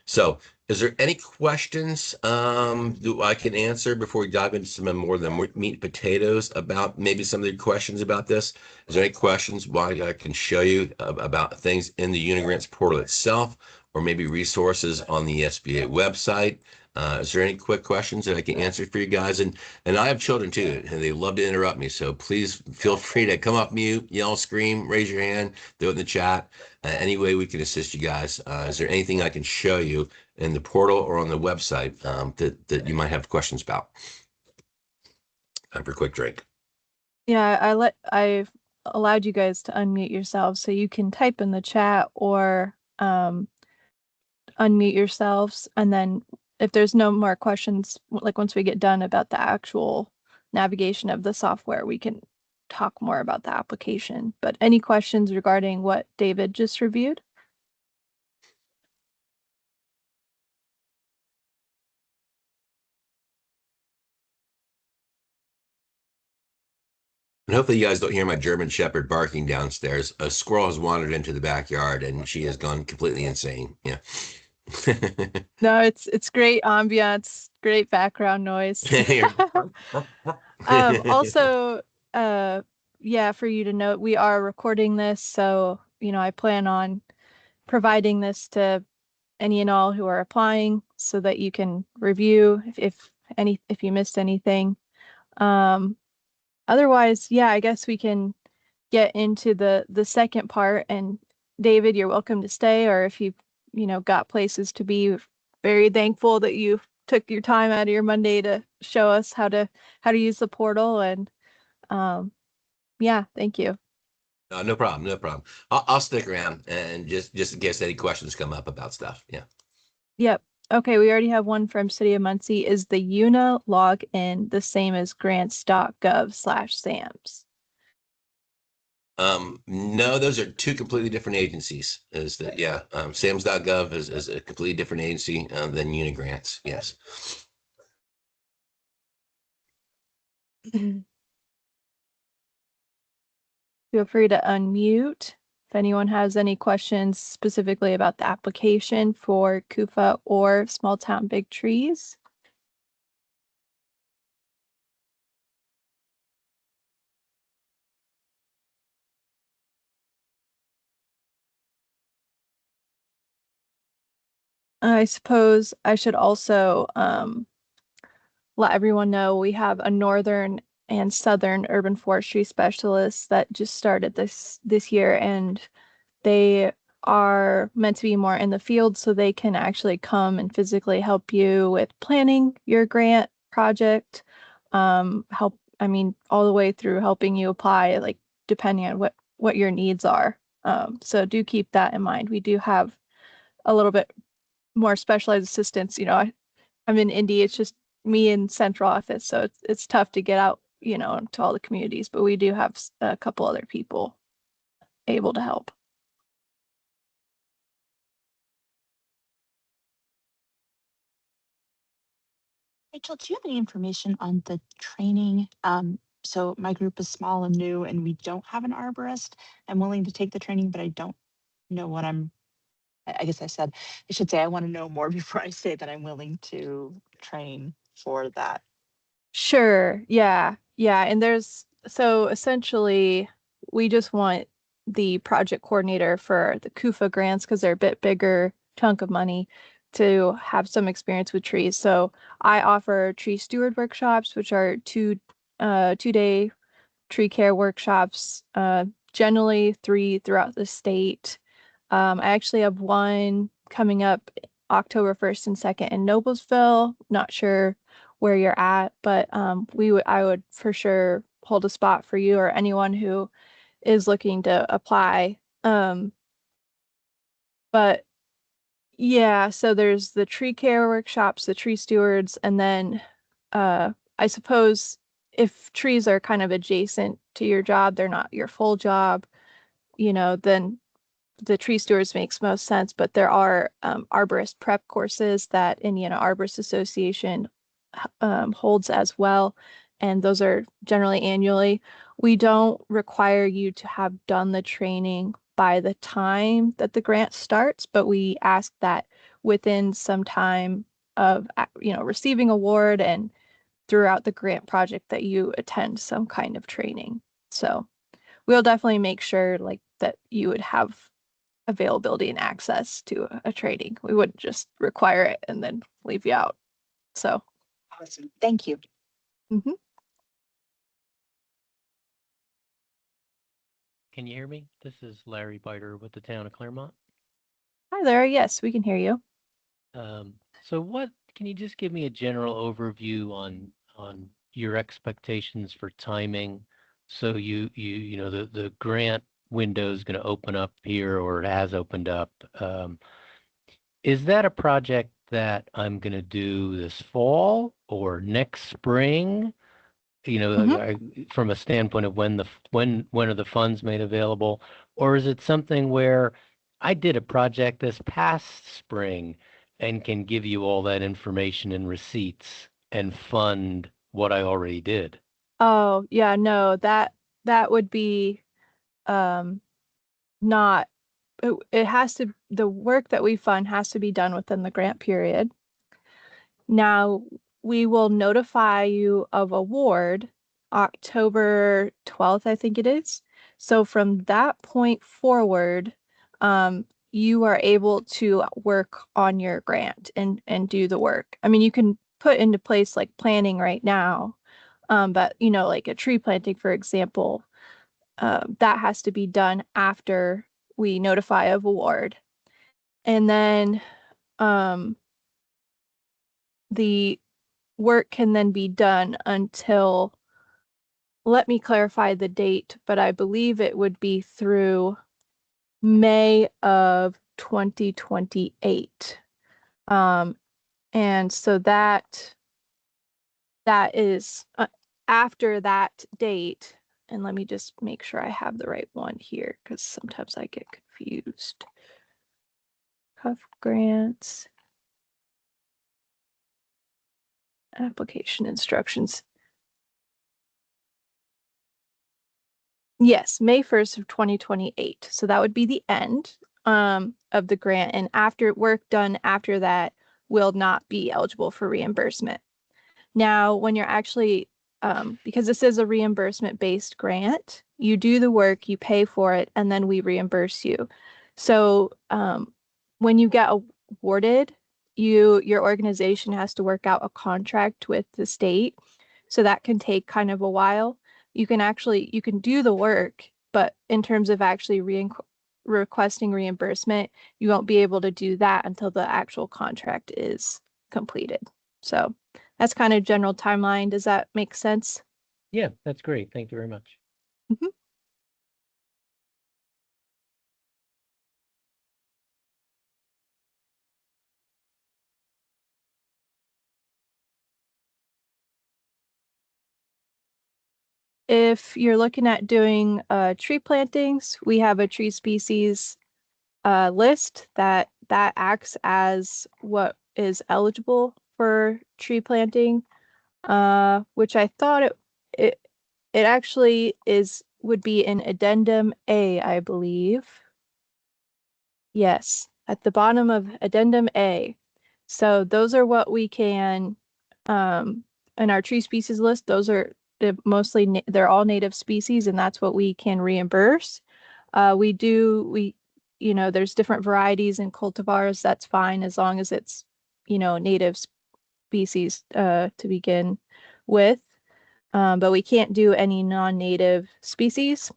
So, is there any questions that I can answer before we dive into some more of the meat and potatoes about maybe some of the questions about this? Is there any questions why I can show you about things in the Unigrants portal itself, or maybe resources on the SBA website? Is there any quick questions that I can answer for you guys? And I have children too, and they love to interrupt me. So please feel free to come off mute, yell, scream, raise your hand, do it in the chat. Any way we can assist you guys. Is there anything I can show you in the portal or on the website that you might have questions about? Time for a quick drink. Yeah, I've allowed you guys to unmute yourselves, so you can type in the chat or unmute yourselves, and then if there's no more questions, like once we get done about the actual navigation of the software, we can talk more about the application. But any questions regarding what David just reviewed? And hopefully you guys don't hear my German Shepherd barking downstairs. A squirrel has wandered into the backyard and she has gone completely insane. Yeah. No, it's great ambiance, great background noise. Also, uh, yeah, for you to note, we are recording this, so I plan on providing this to any and all who are applying so that you can review if you missed anything. Um, Otherwise, yeah, I guess we can get into the second part. And David, you're welcome to stay, or if you got places to be, very thankful that you took your time out of your Monday to show us how to use the portal. And um, yeah, thank you. No problem, no problem. I'll stick around and just in case any questions come up about stuff. Yeah. Yep. Okay, we already have one from City of Muncie. Is the UNA login the same as grants.gov/SAMS? No, those are two completely different agencies. Is that yeah? SAMS.gov is a completely different agency than Unigrants. Yes. Feel free to unmute if anyone has any questions specifically about the application for KUFA or Small Town Big Trees. I suppose I should also let everyone know we have a northern and southern urban forestry specialist that just started this year, and they are meant to be more in the field so they can actually come and physically help you with planning your grant project. I mean, all the way through helping you apply, like depending on what your needs are. So do keep that in mind. We do have a little bit more specialized assistance. I'm in Indy. It's just me in central office, so it's tough to get out, to all the communities. But we do have a couple other people able to help. Rachel, do you have any information on the training? So my group is small and new, and we don't have an arborist. I'm willing to take the training, but I don't know what I guess I should say I want to know more before I say that I'm willing to train for that. Sure. Yeah. Yeah. And so essentially, we just want the project coordinator for the KUFA grants, because they're a bit bigger chunk of money, to have some experience with trees. So I offer tree steward workshops, which are 2-day tree care workshops, generally 3 throughout the state. I actually have one coming up October 1st and 2nd in Noblesville. Not sure where you're at, but I would for sure hold a spot for you or anyone who is looking to apply. But yeah, so there's the tree care workshops, the tree stewards, and then I suppose if trees are kind of adjacent to your job, they're not your full job, then the tree stewards makes most sense. But there are arborist prep courses that Indiana Arborist Association holds as well, and those are generally annually. We don't require you to have done the training by the time that the grant starts, but we ask that within some time of receiving award and throughout the grant project that you attend some kind of training. So we'll definitely make sure like that you would have availability and access to a training. We wouldn't just require it and then leave you out. So Awesome. Thank you. mhm. Can you hear me? This is Larry Biter with the town of Claremont. Hi there. Yes, we can hear you. So what can you just give me a general overview on your expectations for timing? So the grant window is going to open up here, or it has opened up. Is that a project that I'm going to do this fall or next spring? From a standpoint of when are the funds made available, or is it something where I did a project this past spring and can give you all that information and receipts and fund what I already did? Oh, yeah, no, that would be not, it has to, the work that we fund has to be done within the grant period. Now, we will notify you of award October 12th, I think it is. So from that point forward, you are able to work on your grant and do the work. I mean, you can put into place like planning right now, but you know, like a tree planting, for example, that has to be done after we notify of award. And then the work can then be done until, let me clarify the date, but I believe it would be through May of 2028. And so that is after that date. And let me just make sure I have the right one here, because sometimes I get confused. Cuff grants, application instructions. Yes, May 1st of 2028. So that would be the end of the grant. And after work done after that will not be eligible for reimbursement. Now, when you're actually, because this is a reimbursement-based grant, you do the work, you pay for it, and then we reimburse you. So when you get awarded, your organization has to work out a contract with the state. So that can take kind of a while. You can do the work, but in terms of actually requesting reimbursement, you won't be able to do that until the actual contract is completed. So that's kind of general timeline. Does that make sense? Yeah, that's great. Thank you very much. Mm-hmm. If you're looking at doing tree plantings, we have a tree species list that acts as what is eligible for tree planting, which I thought it actually would be in addendum A, I believe. Yes, at the bottom of addendum A. So those are what we can, in our tree species list, those are mostly, they're all native species, and that's what we can reimburse. You know, there's different varieties and cultivars, that's fine as long as it's, you know, native species to begin with. But we can't do any non-native species.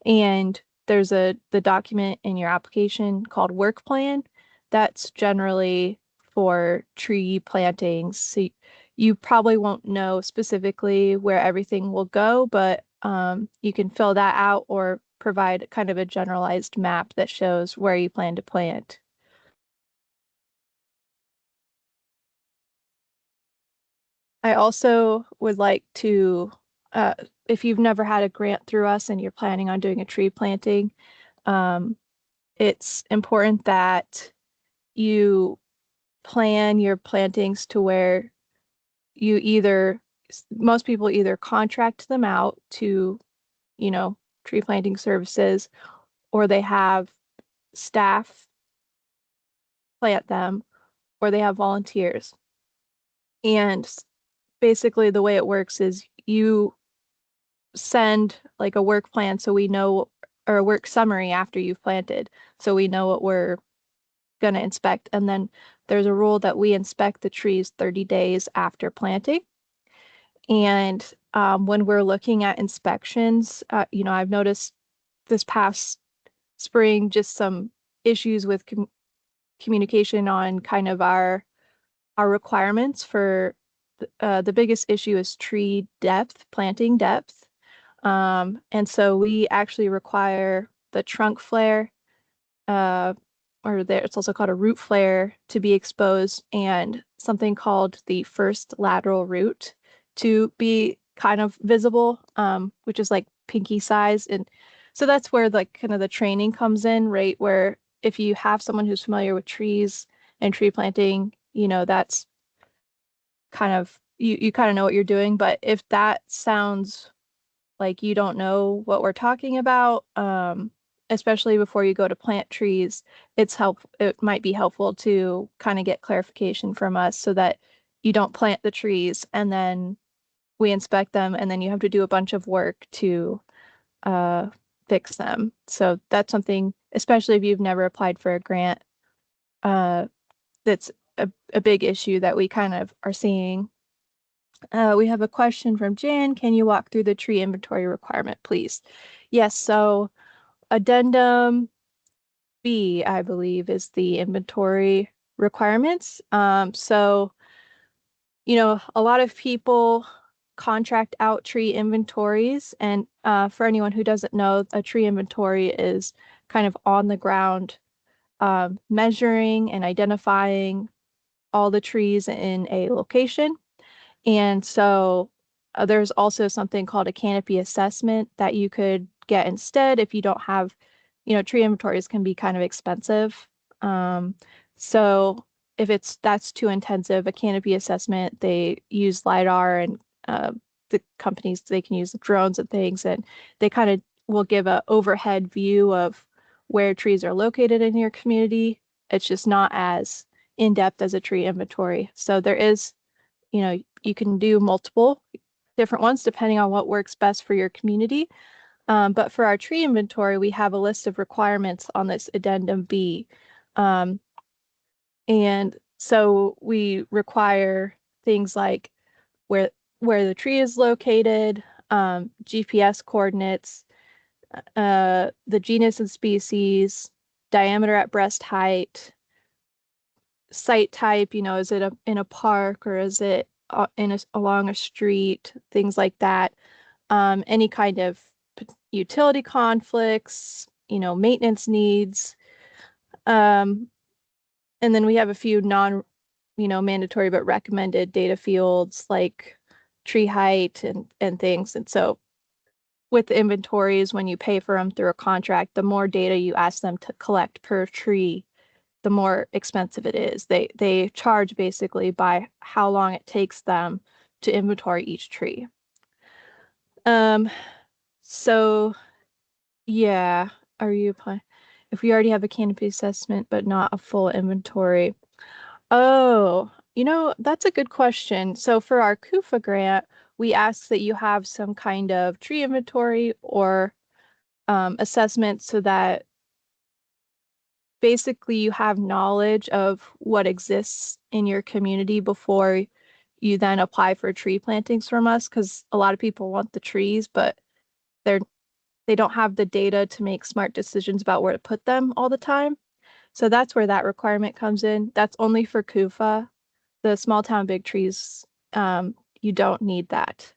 And there's the document in your application called work plan. That's generally for tree plantings. So you probably won't know specifically where everything will go, but you can fill that out or provide kind of a generalized map that shows where you plan to plant. I also would like to, if you've never had a grant through us and you're planning on doing a tree planting, it's important that you plan your plantings to where most people either contract them out to, you know, tree planting services, or they have staff plant them, or they have volunteers. And basically the way it works is you send like a work plan so we know, or a work summary after you've planted, so we know what we're going to inspect. And then there's a rule that we inspect the trees 30 days after planting. And when we're looking at inspections, you know, I've noticed this past spring just some issues with communication on kind of our requirements for the biggest issue is tree depth, planting depth. And so we actually require the trunk flare, it's also called a root flare, to be exposed, and something called the first lateral root to be kind of visible, which is like pinky size. And so that's where like kind of the training comes in, right? Where if you have someone who's familiar with trees and tree planting, you know, that's kind of, you kind of know what you're doing. But if that sounds like you don't know what we're talking about, especially before you go to plant trees, it might be helpful to kind of get clarification from us so that you don't plant the trees and then we inspect them and then you have to do a bunch of work to fix them. So that's something, especially if you've never applied for a grant, that's a big issue that we kind of are seeing. We have a question from Jan. Can you walk through the tree inventory requirement, please? Yes, so addendum B, I believe, is the inventory requirements. So, you know, a lot of people contract out tree inventories. And for anyone who doesn't know, a tree inventory is kind of on the ground measuring and identifying all the trees in a location. And so there's also something called a canopy assessment that you could get instead if you don't have, you know, tree inventories can be kind of expensive. So if that's too intensive, a canopy assessment, they use LiDAR and the companies, they can use drones and things, and they kind of will give a overhead view of where trees are located in your community. It's just not as in-depth as a tree inventory. So there is, you know, you can do multiple different ones depending on what works best for your community. But for our tree inventory, we have a list of requirements on this addendum B. And so we require things like where the tree is located, GPS coordinates, the genus and species, diameter at breast height, site type, you know, is it in a park or is it along a street, things like that. Any kind of utility conflicts, you know, maintenance needs. And then we have a few mandatory but recommended data fields like tree height and things. And so with the inventories, when you pay for them through a contract, the more data you ask them to collect per tree, the more expensive it is. They charge basically by how long it takes them to inventory each tree. So yeah, are you applying? If we already have a canopy assessment but not a full inventory? Oh, you know, that's a good question. So for our KUFA grant, we ask that you have some kind of tree inventory or assessment so that basically you have knowledge of what exists in your community before you then apply for tree plantings from us, because a lot of people want the trees, but they don't have the data to make smart decisions about where to put them all the time. So that's where that requirement comes in. That's only for KUFA. The small town big trees, you don't need that.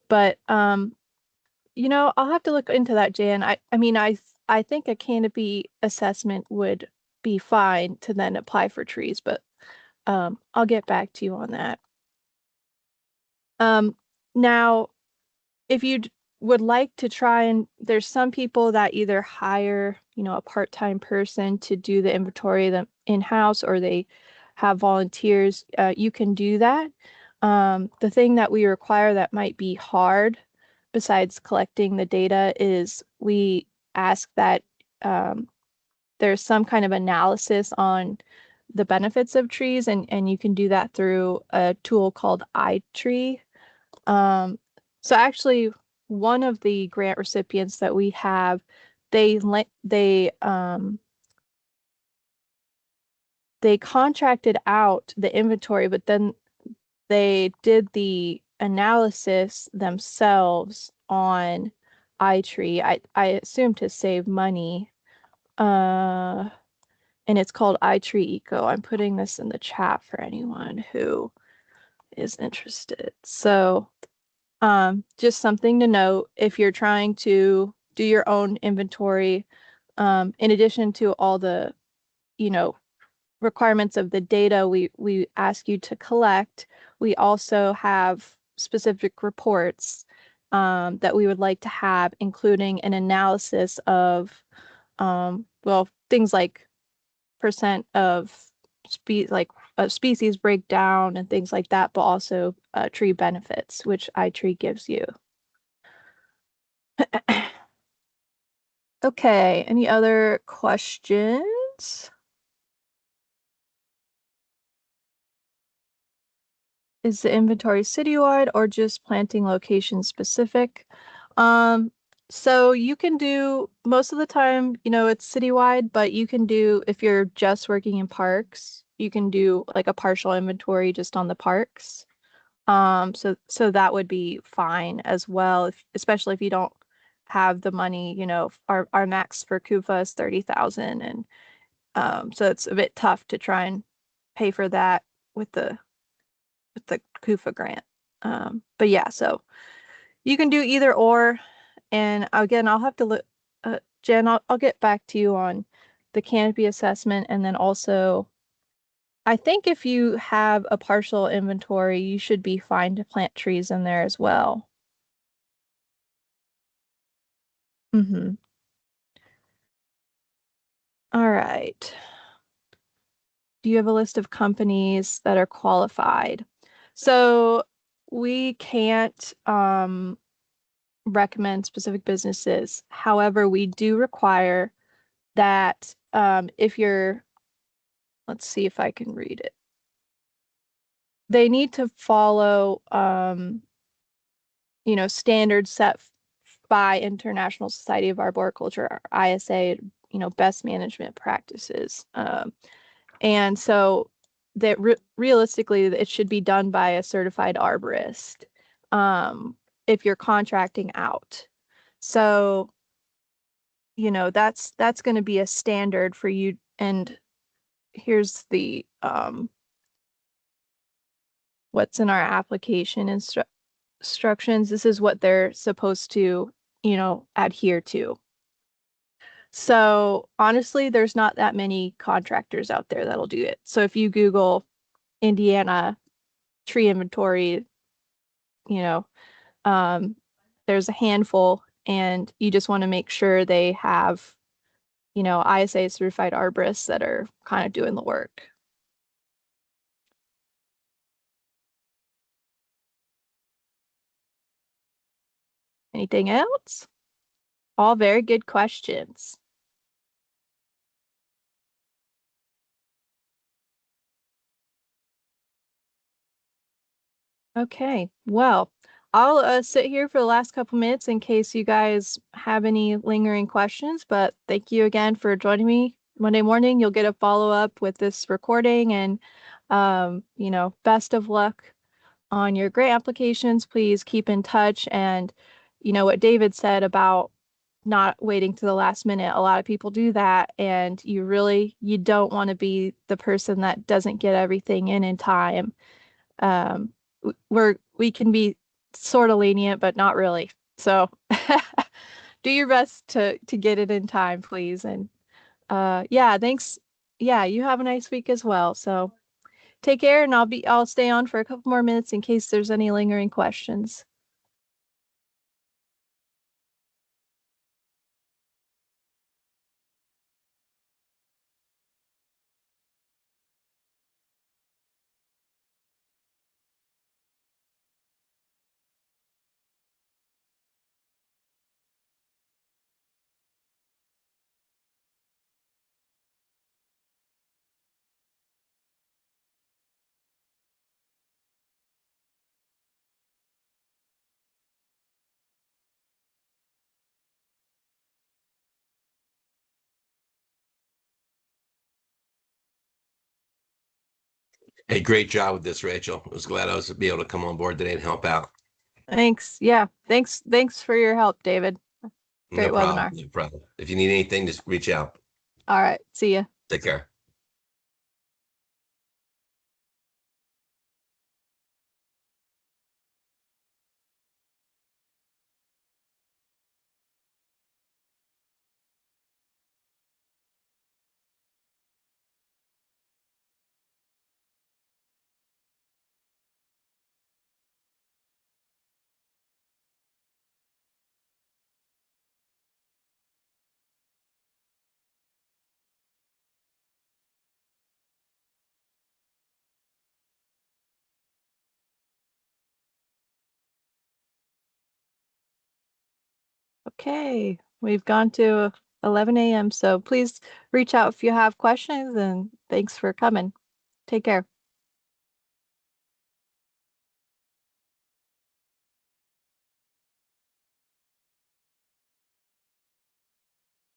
But you know, I'll have to look into that, Jan. I mean, I think a canopy assessment would be fine to then apply for trees, but I'll get back to you on that. Now, if you would like to try and there's some people that either hire, you know, a part-time person to do the inventory them in-house or they have volunteers, you can do that. The thing that we require that might be hard besides collecting the data is we ask that there's some kind of analysis on the benefits of trees, and you can do that through a tool called iTree. So actually, one of the grant recipients that we have, they contracted out the inventory, but then they did the analysis themselves on iTree. I assume to save money. And it's called iTree Eco. I'm putting this in the chat for anyone who is interested. So just something to note if you're trying to do your own inventory, in addition to all the, you know, requirements of the data we ask you to collect, we also have specific reports that we would like to have, including an analysis of, well, things like percent of species breakdown and things like that, but also tree benefits, which iTree gives you. Okay, any other questions? Is the inventory citywide or just planting location specific? So you can do most of the time, it's citywide, but you can do, if you're just working in parks, you can do like a partial inventory just on the parks. So that would be fine as well, especially if you don't have the money, our max for KUFA is 30,000, and so it's a bit tough to try and pay for that with the KUFA grant. But yeah, so you can do either or. And again, I'll have to look, Jen, I'll get back to you on the canopy assessment. And then also, I think if you have a partial inventory, you should be fine to plant trees in there as well. Mm-hmm. All right. Do you have a list of companies that are qualified? So we can't recommend specific businesses. However, we do require that if you're, let's see if I can read it. They need to follow, standards set by International Society of Arboriculture, or ISA, best management practices. And so that realistically, it should be done by a certified arborist if you're contracting out. So, that's going to be a standard for you. And here's the what's in our application instructions. This is what they're supposed to, adhere to. So honestly, there's not that many contractors out there that'll do it. So if you Google Indiana tree inventory, you know, there's a handful, and you just want to make sure they have, ISA certified arborists that are kind of doing the work. Anything else? All very good questions. Okay, well, I'll sit here for the last couple minutes in case you guys have any lingering questions, but thank you again for joining me Monday morning. You'll get a follow-up with this recording, and best of luck on your grant applications. Please keep in touch, and what David said about not waiting to the last minute. A lot of people do that, and you don't want to be the person that doesn't get everything in time. We can be sort of lenient, but not really. So do your best to get it in time, please. And yeah, thanks. Yeah, you have a nice week as well. So take care, and I'll stay on for a couple more minutes in case there's any lingering questions. Hey, great job with this, Rachel. I was glad I was be able to come on board today and help out. Thanks. Yeah. Thanks for your help, David. No Great problem. webinar. No problem. If you need anything, just reach out. All right. See ya. Take care. Okay. We've gone to 11 a.m. So please reach out if you have questions, and thanks for coming. Take care.